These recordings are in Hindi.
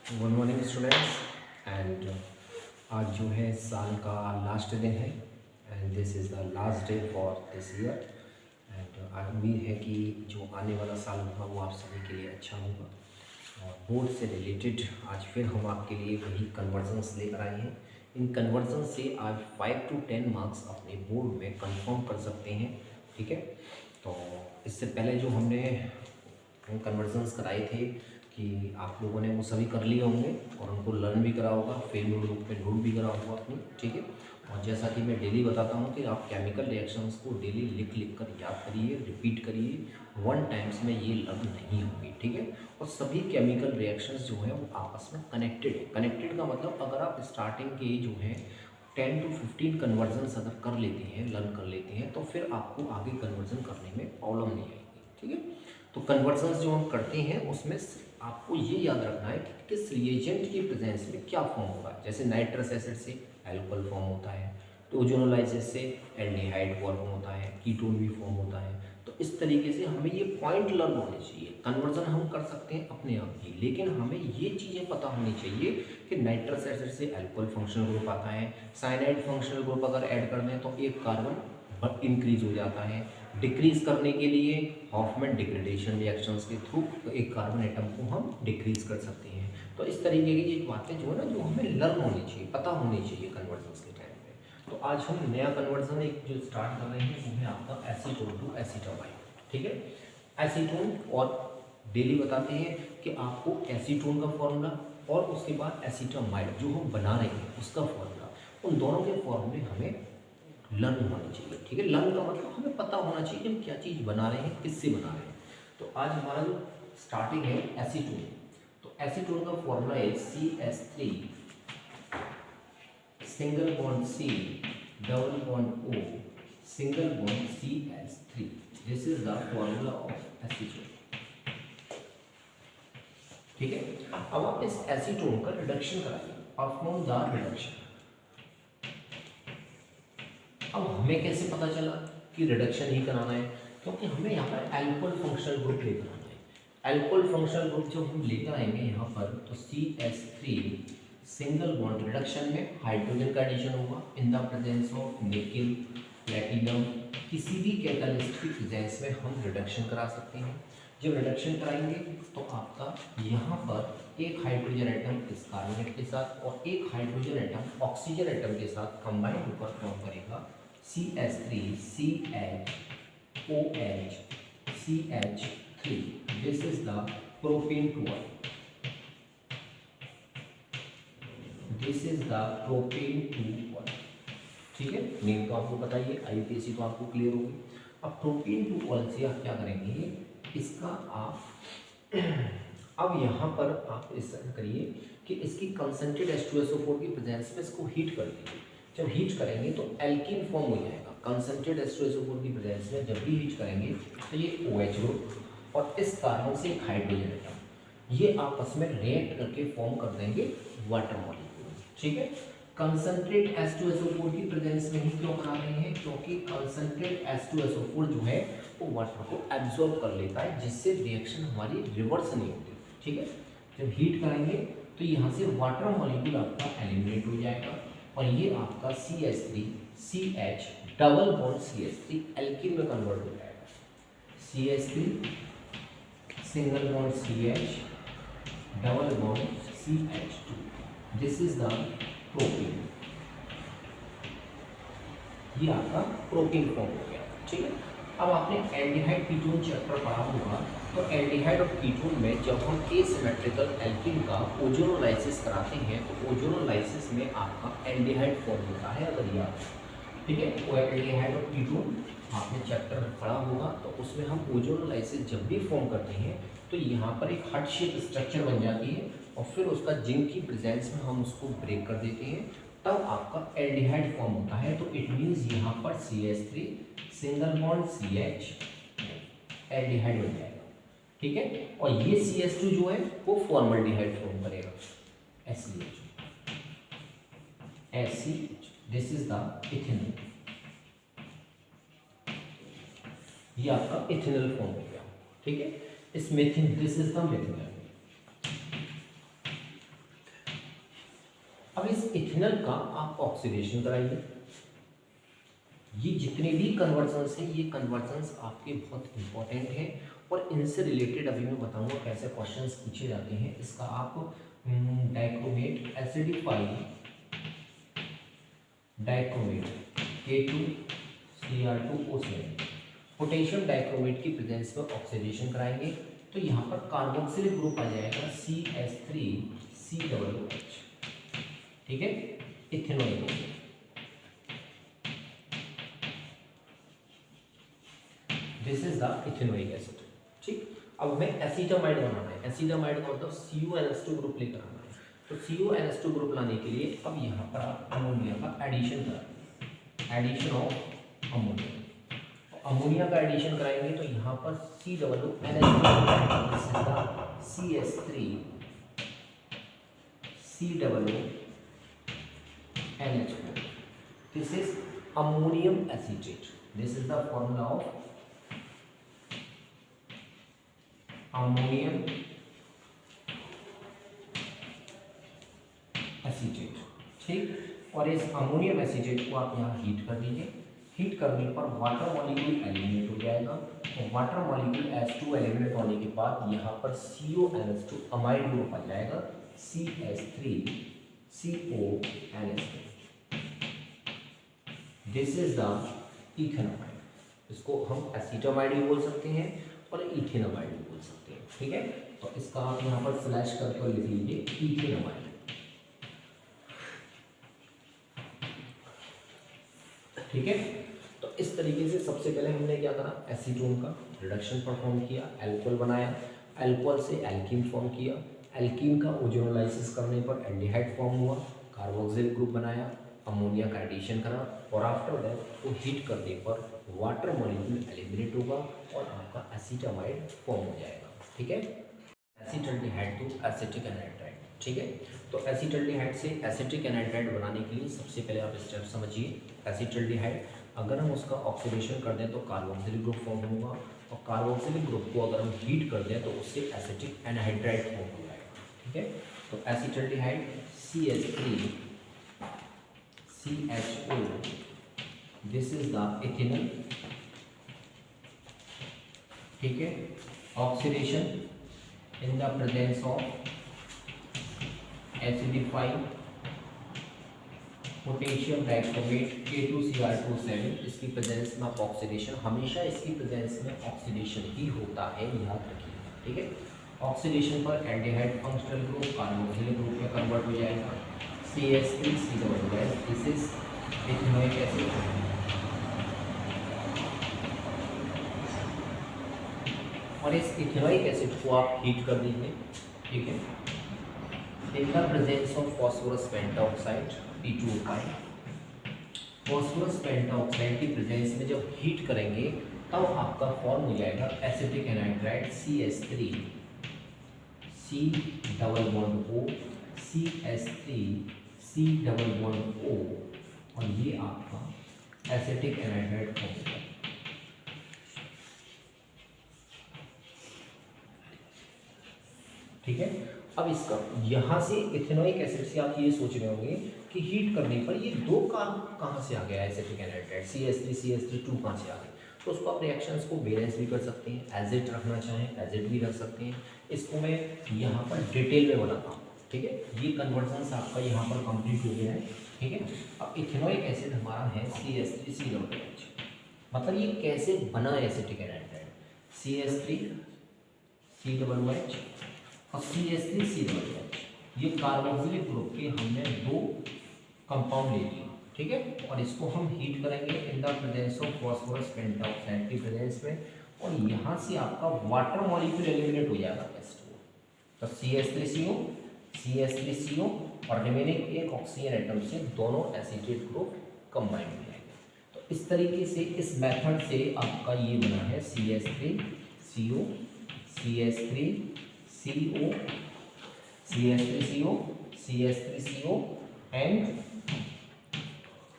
गुड मॉर्निंग स्टूडेंट्स एंड आज जो है साल का लास्ट दिन है and this is the last day for this year and उम्मीद है कि जो आने वाला साल होगा वो आप सभी के लिए अच्छा होगा। और बोर्ड से रिलेटेड आज फिर हम आपके लिए वही कन्वर्जन्स लेकर आए हैं। इन कन्वर्जन से आज 5 to 10 मार्क्स अपने बोर्ड में कंफर्म कर सकते हैं। ठीक है, तो इससे पहले जो हमने कन्वर्जन्स कराए थे कि आप लोगों ने वो सभी कर लिए होंगे और उनको लर्न भी करा होगा, फेल नोटबुक पे नोट भी करा होगा अपनी। ठीक है, और जैसा कि मैं डेली बताता हूँ कि आप केमिकल रिएक्शंस को डेली लिख लिख कर याद करिए, रिपीट करिए। 1 टाइम्स में ये लर्न नहीं होगी। ठीक है, और सभी केमिकल रिएक्शंस जो है वो आपस में कनेक्टेड है। कनेक्टेड का मतलब अगर आप स्टार्टिंग के जो है 10 to 15 कन्वर्जन्स अगर कर लेते हैं, लर्न कर लेते हैं, तो फिर आपको आगे कन्वर्जन करने में प्रॉब्लम नहीं आएगी। ठीक है, तो कन्वर्जन्स जो हम करते हैं उसमें आपको ये याद रखना है कि किस रिएजेंट की प्रेजेंस में क्या फॉर्म होगा। जैसे नाइट्रस एसिड से अल्कोहल फॉर्म होता है, तो ओजोनोलाइसिस से एल्डिहाइड फॉर्म होता है, कीटोन भी फॉर्म होता है। तो इस तरीके से हमें ये पॉइंट लर्न होने चाहिए। कन्वर्जन हम कर सकते हैं अपने आप ही, लेकिन हमें ये चीज़ें पता होनी चाहिए कि नाइट्रस एसिड से अल्कोहल फंक्शनल ग्रुप आता है, साइनाइड फंक्शनल ग्रुप अगर ऐड कर दें तो एक कार्बन इंक्रीज हो जाता है। डिक्रीज करने के लिए हॉफमैन डिग्रेडेशन रिएक्शंस के थ्रू एक कार्बन एटम को हम डिक्रीज कर सकते हैं। तो इस तरीके की ये बातें जो है ना, जो हमें लर्न होनी चाहिए, पता होनी चाहिए कन्वर्जन्स के टाइम पे। तो आज हम नया कन्वर्जन एक जो स्टार्ट कर रहे हैं वो है आपका एसीटोन टू एसीटामाइड। ठीक है, एसीटोन, और डेली बताते हैं कि आपको एसीटोन का फॉर्मूला और उसके बाद एसीटामाइड जो हम बना रहे हैं उसका फॉर्मूला, उन दोनों के फॉर्मूले हमें लर्न होनी चाहिए। ठीक है, लर्न का मतलब हमें पता होना चाहिए कि हम क्या चीज़ बना रहे हैं, किससे बना रहे हैं। तो आज हमारा जो स्टार्टिंग है एसीटोन, तो एसीटोन का फॉर्मूला है CH3 single bond C double bond O single bond CH3। This is the formula of acetone. ठीक है, अब आप इस एसीटोन का रिडक्शन कराइए, परफॉर्म द रिडक्शन। अब हमें कैसे पता चला कि रिडक्शन ही कराना है, क्योंकि हमें यहाँ पर अल्कोहल फंक्शनल ग्रुप लेकर आना है। अल्कोहल फंक्शनल ग्रुप जब हम लेकर आएंगे यहाँ पर, तो CH3 सिंगल बॉन्ड रिडक्शन में हाइड्रोजन का एडिशन होगा in the presence of nickel, platinum. किसी भी कैटालिस्ट की प्रेजेंस में हम रिडक्शन करा सकते हैं। जब रिडक्शन कराएंगे तो आपका यहाँ पर एक हाइड्रोजन एटम इस कार्बोनेट के साथ और एक हाइड्रोजन एटम ऑक्सीजन एटम के साथ कंबाइन होकर फॉर्म करेगा CH3 CHOH CH3। This is the propane two oil. This is the propane two oil. ठीक है, नेम तो आपको बताइए, आईपीएसी तो आपको क्लियर होगी। अब प्रोपेन टू ऑयल से आप क्या करेंगे, इसका आप अब यहाँ पर आप इस तरह करिए कि इसकी कंसंट्रेट H2SO4 की प्रेजेंस में इसको हीट कर दीजिए। जब हीट करेंगे तो एल्कीन फॉर्म हो जाएगा। कंसंट्रेट H2SO4 की प्रेजेंस में जब भी हीट करेंगे तो ये OH ग्रुप और इस कार्बन से एक हाइड्रोजन एटम ये आपस में रिएक्ट करके फॉर्म कर देंगे वाटर मॉलिक्यूल। ठीक है, कंसंट्रेट H2SO4 की प्रेजेंस में ही क्यों करा रहे हैं, क्योंकि कंसंट्रेट H2SO4 जो है वो वाटर को एब्जॉर्ब कर लेता है, जिससे रिएक्शन हमारी रिवर्स नहीं होती। ठीक है, जब हीट करेंगे तो यहाँ से वाटर मॉलिक्यूल आपका एलिमिनेट हो जाएगा और ये आपका CH3 CH double bond CH3 alkene में कन्वर्ट हो जाएगा। CH3 single bond CH double bond CH2। This is the propane. ये आपका प्रोपेन फॉर्म हो गया। ठीक है, अब आपने एल्डिहाइड कीटोन चैप्टर पढ़ा होगा, तो एल्डिहाइड और कीटोन में जब हम एसिमेट्रिकल एल्कीन का ओजोनोलाइसिस कराते हैं तो ओजोनोलाइसिस में आपका एल्डिहाइड फॉर्म होता है अगर याद। ठीक है, वो एल्डिहाइड और कीटोन आपने चैप्टर पढ़ा होगा, तो उसमें हम ओजोनोलाइसिस जब भी फॉर्म करते हैं तो यहाँ पर एक हार्ट शेप स्ट्रक्चर बन जाती है और फिर उसका जिंक की प्रेजेंस में हम उसको ब्रेक कर देते हैं, तब आपका एल्डिहाइड फॉर्म होता है। तो इट मीन्स यहाँ पर CH3 single bond CH aldehyde बन जाएगा। ठीक है, और ये CH2 जो है वो फॉर्मल्डिहाइड फॉर्म करेगा SCH। This is the ethanol. ये आपका इथेनॉल फॉर्म हो गया। ठीक है, इस मेथिन, दिस इज द मेथिनॉल। अब इस इथेनॉल का आप ऑक्सीडेशन कराइए। ये जितने भी कन्वर्जन्स हैं, ये कन्वर्जन्स आपके बहुत इंपॉर्टेंट हैं और इनसे रिलेटेड अभी मैं बताऊंगा कैसे क्वेश्चंस पूछे जाते हैं। इसका आप dichromate acidified dichromate K2Cr2O7 potassium dichromate की प्रेजेंस में ऑक्सीडेशन कराएंगे तो यहाँ पर कार्बोक्सिलिक ग्रुप आ जाएगा CH3COOH, ठीक है, ethanoic. This is the ethanoic acid, ठीक। अब हमें एसीटामाइड बनाना है। एसीटामाइड का मतलब CuNH2 ग्रुप लेकर आना है। तो CuNH2 ग्रुप लाने के लिए अब यहाँ पर आप अमोनिया का एडिशन करें, एडिशन ऑफ अमोनिया। अमोनिया का एडिशन कराएंगे तो यहाँ पर COOH, this is ammonium acetate. This is the formula of ammonium acetate, ठीक। और इस अमोनियम एसीटेट को आप यहाँ हीट कर दीजिए। हीट करने पर वाटर मॉलिक्यूल एलिमिनेट हो जाएगा और वाटर मॉलिक्यूल H2 एलिमिनेट होने के बाद यहाँ पर CONH2 अमाइड ग्रुप आ जाएगा CH3CONH2। This is the ethanamide. इसको हम एसीटामाइड भी बोल सकते हैं और इथेनॉमाइड भी बोल सकते हैं, ठीक है। तो इसका आप यहाँ पर स्लैश करके लिख लीजिए इथेनॉमाइड, ठीक है। तो इस तरीके से सबसे पहले हमने क्या करा, एसीटोन का रिडक्शन परफॉर्म किया, एल्कोहल बनाया, एल्कोहल से एल्कीन फॉर्म किया, एल्कीन का ओजोनोलाइसिस करने पर एल्डिहाइड फॉर्म हुआ, कार्बोक्सिल ग्रुप बनाया, अमोनिया का एडिशन करा और आफ्टर दैट को हीट करने पर वाटर मॉलिक्यूल एलिमिनेट होगा और आपका एसीटामाइड फॉर्म हो जाएगा, ठीक है। एसीटल्डिहाइड टू एसिटिक एनहाइड्राइड, ठीक है। तो एसीटल्डिहाइड से एसिटिक एनहाइड्राइड बनाने के लिए सबसे पहले आप स्टेप समझिए। एसीटल्डिहाइड अगर हम उसका ऑक्सीडेशन कर दें तो कार्बोक्सिलिक ग्रुप फॉर्म होगा और कार्बोक्सिलिक ग्रुप को अगर हम हीट कर दें तो उससे एसिटिक एनहाइड्राइड फॉर्म हो जाएगा, ठीक है। तो acetaldehyde CH3CHO, this is the ethanol, ठीक है। Oxidation in the presence of acidified potassium dichromate K2Cr2O7, इसकी प्रेजेंस में आप ऑक्सीडेशन, हमेशा इसकी प्रेजेंस में ऑक्सीडेशन ही होता है, याद रखिए, ठीक है। ऑक्सीडेशन पर aldehyde functional group carboxylic group में कन्वर्ट हो जाएगा CH3COOH, this is ethanoic acid. और इस इथेनोइक एसिड को आप हीट कर दीजिए, ठीक है। In the presence of phosphorus pentoxide P2O5, phosphorus pentoxide की प्रेजेंस में जब हीट करेंगे तब आपका फॉर्म हो जाएगा एसिटिक एनहाइड्राइड CH3C_O CH3C_O और ये आपका एसिटिक एनहाइड्राइड फॉर्म होगा, ठीक है। अब इसका यहाँ से इथेनोइक एसिड से आप ये सोच रहे होंगे कि हीट करने पर ये दो कार्बन कहाँ से आ गया, एसिटिक एनहाइड्राइड CH3CH3 कहाँ से आ गए। तो उसको आप रिएक्शंस को बैलेंस भी कर सकते हैं, एजिड रखना चाहें एजिड भी रख सकते हैं। इसको मैं यहाँ पर डिटेल में बताता हूँ, ठीक है। ये कन्वर्जन्स आपका यहाँ पर कंप्लीट हो गया है, ठीक है। अब इथेनोइक एसिड हमारा है CH3COOH, मतलब ये कैसे बना एसिटिक एनहाइड्राइड, CH3COOH और CH3COOH, ये कार्बोक्सिलिक ग्रुप के हमने दो कंपाउंड ले लिए, ठीक है। और इसको हम हीट करेंगे in the presence of phosphorus pentoxide की प्रेजेंस में और यहाँ से आपका वाटर मॉलिक्यूल एलिमिनेट हो जाएगा H2O। तो CH3CO और रिमेनिंग एक ऑक्सीजन एटम से दोनों एसिटेट ग्रुप कंबाइन हो जाएंगे। तो इस तरीके से इस मेथड से आपका ये बना है CH3CO एंड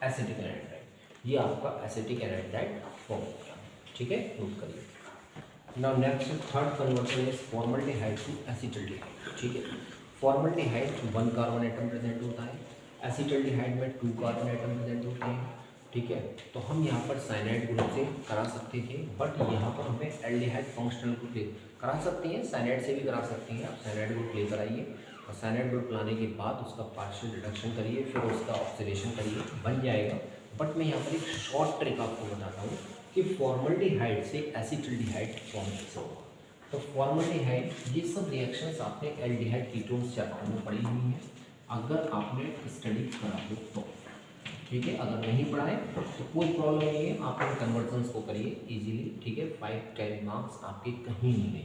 एसिटिक एनहाइड्राइड, ये आपका एसिटिक एनहाइड्राइड फॉर्म हो गया, ठीक है। नोट करिए। Now next third conversion is formaldehyde to acetaldehyde, ठीक है। फॉर्मल्डिहाइड 1 कार्बन एटम प्रेजेंट होता है एसिटल्डिहाइड में 2 कार्बन एटम प्रेजेंट होते हैं, ठीक है। तो हम यहाँ पर साइनाइड ग्रुप से करा सकते थे, बट यहाँ पर हमें एल्डिहाइड फंक्शनल ग्रुप ले करा सकते हैं, साइनाइड से भी करा सकते हैं। आप साइनाइड ग्रुप लेकर आइए और साइनाइड ग्रुप लाने के बाद उसका पार्शियल रिडक्शन करिए, फिर उसका ऑक्सीडेशन करिए, बन जाएगा। बट मैं यहाँ पर एक शॉर्ट ट्रिक आपको बताता हूँ कि फॉर्मल्डिहाइड से एसिटल्डिहाइड फॉर्म कैसे होगा। तो फॉर्मल्डिहाइड, ये सब रिएक्शंस आपने एल्डिहाइड कीटोन्स चैप्टर में पढ़ी हुई हैं, अगर आपने स्टडी करा हो तो, ठीक है। अगर नहीं पढ़ा है तो कोई प्रॉब्लम नहीं है, आप इन कन्वर्जन्स को करिए इजीली, ठीक है। 5-10 मार्क्स आपके कहीं नहीं गए।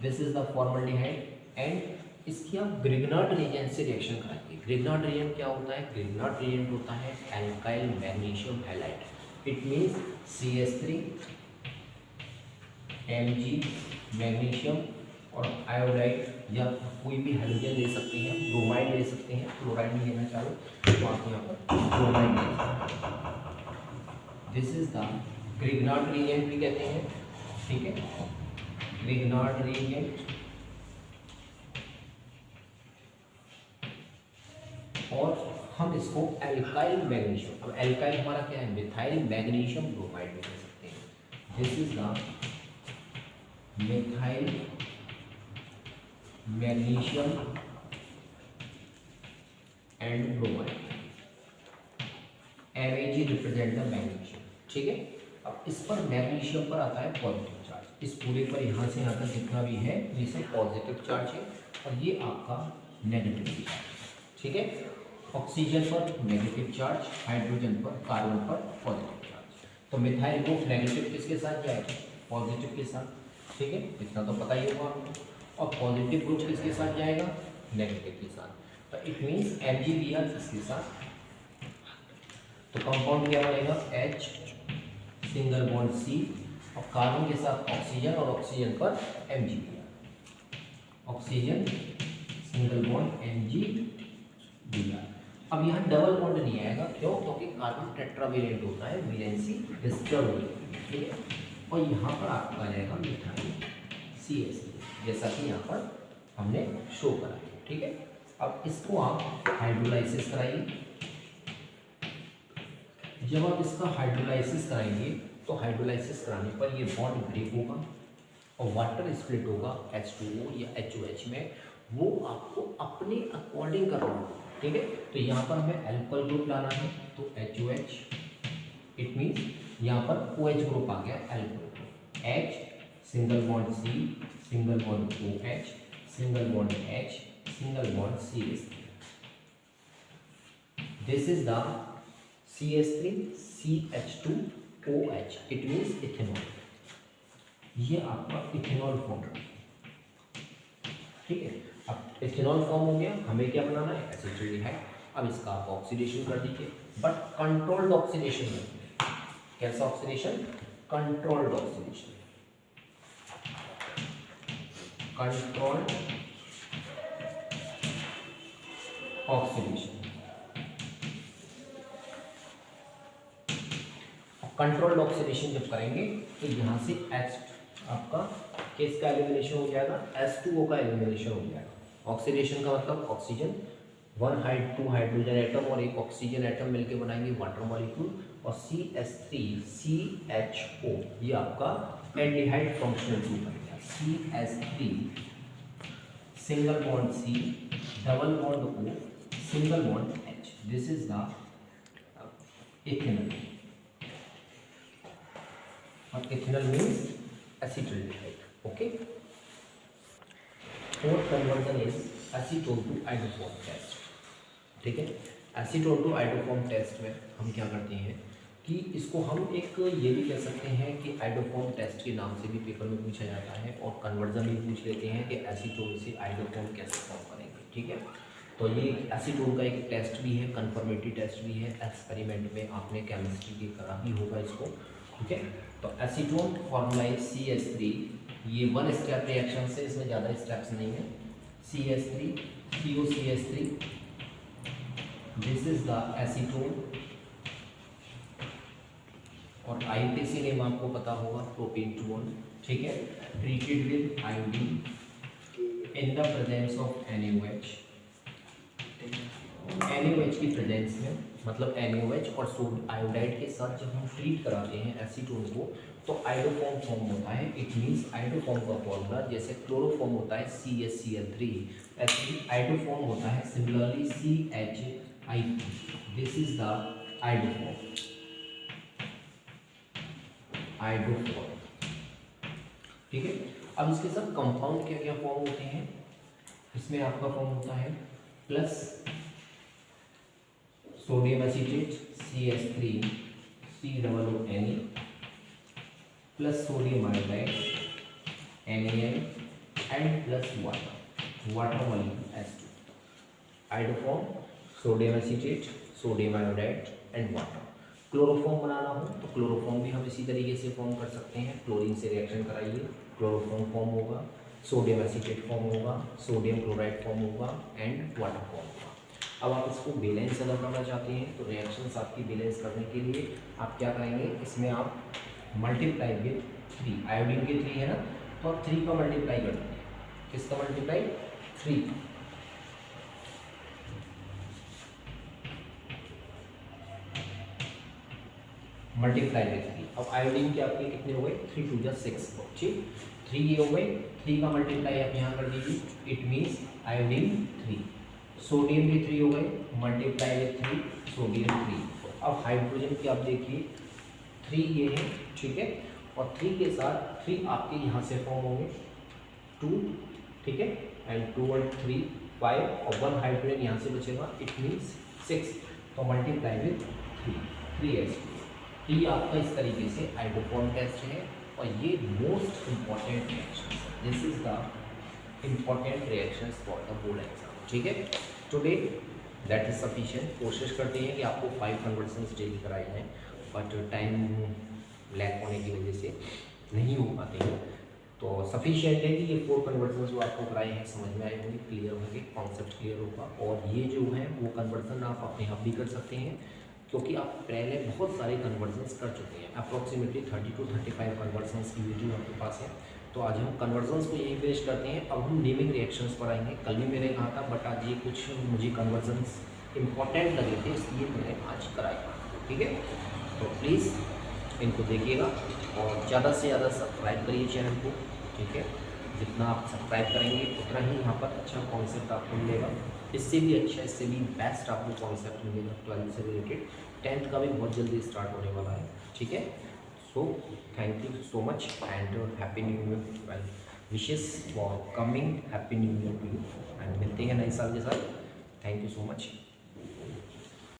This is the formaldehyde and इसकी आप ग्रिग्नार्ड रिएजेंट से रिएक्शन कराइए। ग्रिग्नार्ड रिएजेंट क्या होता है? ग्रिग्नार्ड रिएजेंट होता है alkyl magnesium halide. It means CH3 Mg magnesium और आयोडाइड, या कोई भी हाइड्रोजन ले सकते हैं, ब्रोमाइड ले सकते हैं, क्लोराइड नहीं लेना चाहो तो आप यहाँ पर ब्रोमाइड ले सकते हैं। This is the Grignard reagent भी कहते हैं, ठीक है। ग्रिग्नार्ड रिएजेंट और हम इसको एल्काइल मैग्नीशियम, अब एल्काइल हमारा क्या है? मिथाइल मैग्नीशियम ब्रोमाइड भी ले सकते हैं। This is the methyl magnesium and bromide. Mag represent the magnesium, ठीक है। अब इस पर मैग्नीशियम पर आता है पॉजिटिव चार्ज, इस पूरे पर यहाँ से यहाँ तक जितना भी है ये सब पॉजिटिव चार्ज है, और ये आपका नेगेटिव चार्ज, ठीक है। ऑक्सीजन पर नेगेटिव चार्ज, हाइड्रोजन पर, कार्बन पर पॉजिटिव चार्ज। तो मिथाइल ग्रुप नेगेटिव किसके साथ जाएगा? पॉजिटिव के साथ, ठीक है। इतना तो पता ही होगा आपको। और पॉजिटिव ग्रुप किसके साथ जाएगा? नेगेटिव के साथ। तो इट मीन्स MgBr इसके साथ, तो कंपाउंड क्या बनेगा? H सिंगल बॉन्ड C, और कार्बन के साथ ऑक्सीजन, और ऑक्सीजन पर MgBr, oxygen single bond MgBr। अब यहाँ डबल बॉन्ड नहीं आएगा, क्यों? क्योंकि कार्बन टेट्रावेलेंट होता है, वैलेंसी डिस्टर्ब होती है, ठीक है। और यहाँ पर आपका आ जाएगा मिथाइल CH3, जैसा कि यहाँ पर हमने शो करा है, ठीक है। अब इसको आप हाइड्रोलाइसिस कराइए। जब आप इसका हाइड्रोलाइसिस कराएंगे तो हाइड्रोलाइसिस कराने पर ये बॉन्ड ब्रेक होगा और वाटर स्प्लिट होगा H2O या HOH में, वो आपको अपने अकॉर्डिंग करना होगा, ठीक है। तो यहाँ पर हमें अल्कोहल ग्रुप लाना है, तो HOH, इट मीन्स यहाँ पर OH ग्रुप आ गया, alcohol. H single bond C, single bond OH, single bond H, single bond CH3। This is the CH3 CH2OH, it means ethanol. ये आपका इथेनॉल फॉर्म, ठीक है। अब इथेनॉल फॉर्म हो गया, हमें क्या बनाना है? एसिटल्डिहाइड। अब इसका आप ऑक्सीडेशन कर दीजिए, बट कंट्रोल्ड ऑक्सीडेशन करिए। कैसा oxidation? Controlled oxidation, controlled oxidation. Controlled oxidation जब करेंगे तो यहाँ से H आपका किसका एलिमिनेशन हो जाएगा? H2O का एलिमिनेशन हो जाएगा। ऑक्सीडेशन का मतलब ऑक्सीजन, 2 हाइड्रोजन एटम और एक ऑक्सीजन एटम मिलकर बनाएंगे वाटर मॉलिक्यूल, और CH3CHO, ये आपका एल्डिहाइड फंक्शनल ग्रुप बनेगा। CH3 single bond C, double bond O, single bond H। This is the ethanol, और ethanol means acetaldehyde, okay. Fourth conversion is acetone to iodoform test, ठीक है। एसीटोन टू आइडोफॉर्म टेस्ट में हम क्या करते हैं कि इसको हम एक ये भी कह सकते हैं कि आइडोफॉर्म टेस्ट के नाम से भी पेपर में पूछा जाता है, और कन्वर्जन भी पूछ लेते हैं कि एसीटोन से आइडोफॉर्म कैसे फॉर्म करेंगे, ठीक है। तो ये एसीटोन का एक टेस्ट भी है, कन्फर्मेटरी टेस्ट भी है, एक्सपेरिमेंट में आपने केमिस्ट्री की करा भी होगा इसको, ठीक है। तो एसीटोन फॉर्मुलाइज CH3, ये 1 स्टेप रिएक्शन से, इसमें ज़्यादा स्टेप्स नहीं है। CH3 COCH3, this is the acetone, और IUPAC नेम आपको पता होगा, प्रोपेनटोन, ठीक है। Treated with iodine in the presence of NaOH, NaOH की प्रेजेंस में, मतलब NaOH और सोडियम आयोडाइड के साथ जब हम ट्रीट कराते हैं एसीटोन को, तो आइडोफॉर्म फॉर्म होता है। इट मीन्स आइडोफॉर्म का फॉर्मूला जैसे क्लोरोफॉर्म होता है CaCl3, ऐसे ही आइडोफॉर्म होता है similarly CHIP। This is the iodoform. ठीक है, अब इसके साथ कंपाउंड क्या क्या फॉर्म होते हैं, इसमें आपका फॉर्म होता है plus sodium acetate CH3 COONE plus sodium iodide NaN and plus water molecule H2। Iodoform, sodium acetate, sodium iodide and water. Chloroform बनाना हो तो क्लोरोफॉर्म भी हम इसी तरीके से फॉर्म कर सकते हैं। क्लोरीन से रिएक्शन कराइए, क्लोरोफॉर्म फॉर्म होगा, सोडियम एसीटेट फॉर्म होगा, सोडियम क्लोराइड फॉर्म होगा एंड वाटर फॉर्म होगा। अब आप इसको बैलेंस अगर करना चाहते हैं तो रिएक्शंस आपकी बैलेंस करने के लिए आप क्या करेंगे, इसमें आप मल्टीप्लाई विथ 3, आयोडीन के 3 है ना, तो आप 3 का मल्टीप्लाई कर देंगे। किसका मल्टीप्लाई? 3 का। Multiply with 3। अब आयोडीन के आपके कितने हो गए? 3 2 6। ठीक, 3 ये हो गए, 3 का मल्टीप्लाई आप यहाँ कर दीजिए, इट मीन्स आयोडीन 3। सोडियम भी 3 हो गए, मल्टीप्लाई विथ 3, सोडियम 3। अब हाइड्रोजन की आप देखिए 3 ये है, ठीक है, और 3 के साथ 3 आपके यहाँ से फॉर्म होंगे 2, ठीक है, एंड 2 और 3 5 और 1 हाइड्रोजन यहाँ से बचेगा, इट मीन्स 6। तो मल्टीप्लाई विथ 3H2। ये आपका इस तरीके से आइडोफॉर्म टेस्ट है और ये मोस्ट इम्पॉर्टेंट रिएक्शन है। This is the important reaction for the board exam. ठीक है, टुडे दैट इज सफिशिएंट। कोशिश करते हैं कि आपको 5 कन्वर्जन्स डेली कराए जाएँ, बट टाइम लैक होने की वजह से नहीं हो पाते हैं। तो सफिशिएंट है कि ये 4 कन्वर्जन्स जो आपको कराए हैं समझ में आए होंगे, क्लियर होंगे, कॉन्सेप्ट क्लियर होगा। और ये जो है वो कन्वर्जन आप अपने आप भी कर सकते हैं, क्योंकि आप पहले बहुत सारे कन्वर्जन्स कर चुके हैं। अप्रॉक्सीमेटली 30 to 35 कन्वर्जन्स की वीडियो आपके पास है। तो आज हम कन्वर्जन्स को यही पेश करते हैं। अब हम नेमिंग रिएक्शंस पर आएंगे। कल भी मैंने कहा था, बट आज ये कुछ मुझे कन्वर्जन्स इंपॉर्टेंट लगे थे, इसलिए मैंने आज कराया। ठीक है, तो प्लीज़ इनको देखिएगा और ज़्यादा से ज़्यादा सब्सक्राइब करिए चैनल को। ठीक है, जितना आप सब्सक्राइब करेंगे उतना ही यहाँ पर अच्छा कॉन्सेप्ट आपको मिलेगा। इससे भी अच्छा, इससे भी बेस्ट आपको कॉन्सेप्ट मिलेगा 12th से रिलेटेड। 10th का भी बहुत जल्दी स्टार्ट होने वाला है। ठीक है, so thank you so much and happy new year, well wishes for coming happy new year to you, and मिलते हैं नए साल के साथ। Thank you so much.